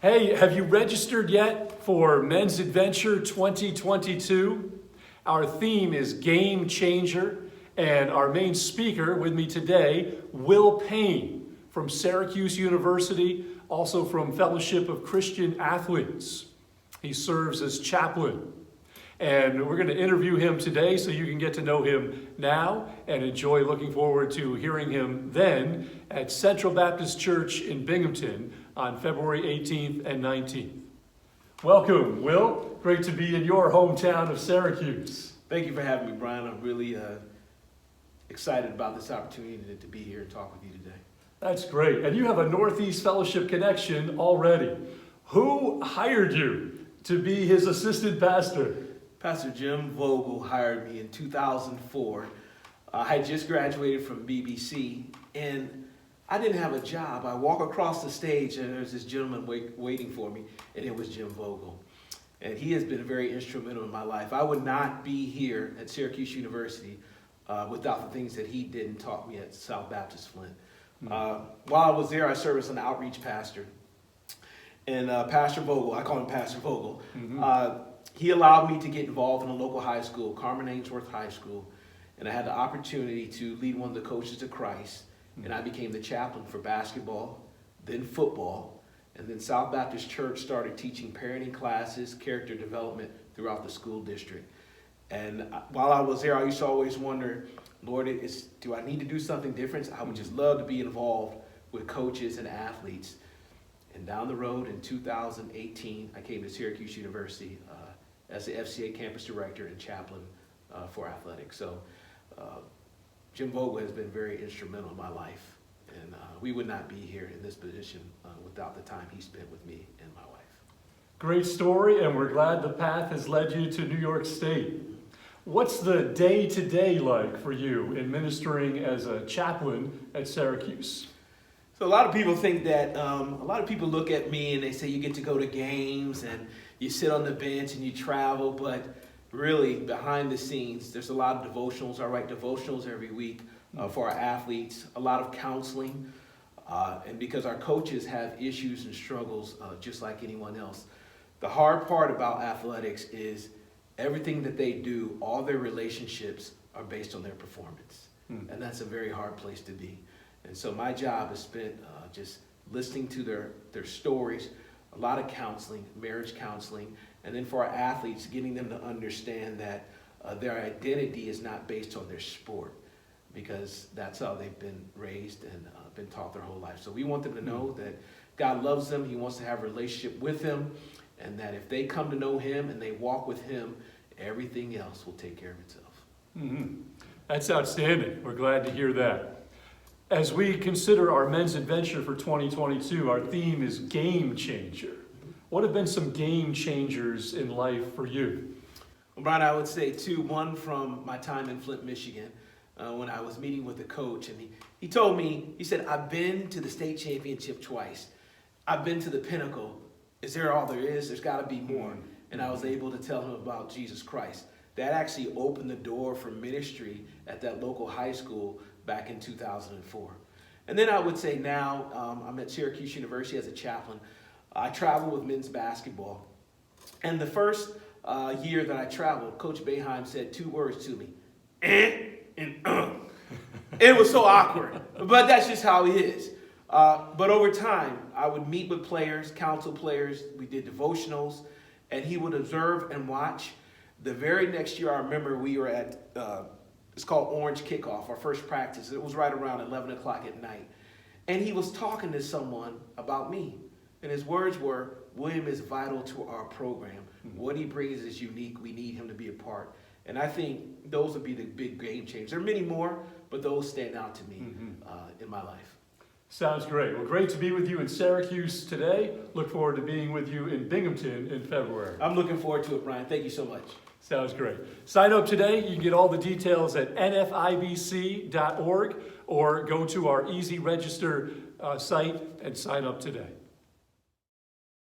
Hey, have you registered yet for Men's Adventure 2022? Our theme is Game Changer, and our main speaker with me today, Will PAYNE from Syracuse University, also from Fellowship of Christian Athletes. He serves as chaplain. And we're going to interview him today so you can get to know him now and enjoy looking forward to hearing him then at Central Baptist Church in Binghamton on February 18th and 19th. Welcome, Will. Great to be in your hometown of Syracuse. Thank you for having me, Brian. I'm really excited about this opportunity to be here and talk with you today. That's great. And you have a Northeast Fellowship connection already. Who hired you to be his assistant pastor? Pastor Jim Vogel hired me in 2004. I had just graduated from BBC, and I didn't have a job. I walk across the stage, and there's this gentleman waiting for me, and it was Jim Vogel. And he has been very instrumental in my life. I would not be here at Syracuse University without the things that he did and taught me at South Baptist Flint. While I was there, I served as an outreach pastor. And Pastor Vogel, I call him Pastor Vogel, he allowed me to get involved in a local high school, Carmen Ainsworth High School, and I had the opportunity to lead one of the coaches to Christ, and I became the chaplain for basketball, then football, and then South Baptist Church started teaching parenting classes, character development throughout the school district. And while I was there, I used to always wonder, Lord, do I need to do something different? I would just love to be involved with coaches and athletes. And down the road in 2018, I came to Syracuse University as the FCA campus director and chaplain for athletics. So Jim Vogel has been very instrumental in my life. And we would not be here in this position without the time he spent with me and my wife. Great story, and we're glad the path has led you to New York State. What's the day-to-day like for you in ministering as a chaplain at Syracuse? So a lot of people think that, a lot of people look at me and they say you get to go to games and you sit on the bench and you travel, but really behind the scenes, there's a lot of devotionals. I write devotionals every week for our athletes, a lot of counseling, and because our coaches have issues and struggles just like anyone else. The hard part about athletics is everything that they do, all their relationships are based on their performance. And that's a very hard place to be. And so my job is spent just listening to their stories, a lot of counseling, marriage counseling, and then for our athletes, getting them to understand that their identity is not based on their sport, because that's how they've been raised and been taught their whole life. So we want them to know that God loves them, He wants to have a relationship with them, and that if they come to know Him and they walk with Him, everything else will take care of itself. That's outstanding. We're glad to hear that. As we consider our Men's Adventure for 2022, our theme is Game Changer. What have been some game changers in life for you? Well, Brian, I would say two. One from my time in Flint, Michigan, when I was meeting with a coach, and he told me, he said, I've been to the state championship twice. I've been to the pinnacle. Is there all there is? There's got to be more. And I was able to tell him about Jesus Christ. That actually opened the door for ministry at that local high school back in 2004. And then I would say now, I'm at Syracuse University as a chaplain. I travel with men's basketball. And the first year that I traveled, Coach Boeheim said two words to me, and It was so awkward, but that's just how he is. But over time, I would meet with players, counsel players, we did devotionals, and he would observe and watch. The very next year, I remember we were at, it's called Orange Kickoff, our first practice. It was right around 11 o'clock at night. And he was talking to someone about me. And his words were, William is vital to our program. What he brings is unique. We need him to be a part. And I think those would be the big game changers. There are many more, but those stand out to me in my life. Sounds great. Well, great to be with you in Syracuse today. Look forward to being with you in Binghamton in February. I'm looking forward to it, Brian. Thank you so much. Sounds great. Sign up today. You can get all the details at nfibc.org or go to our Easy Register site and sign up today.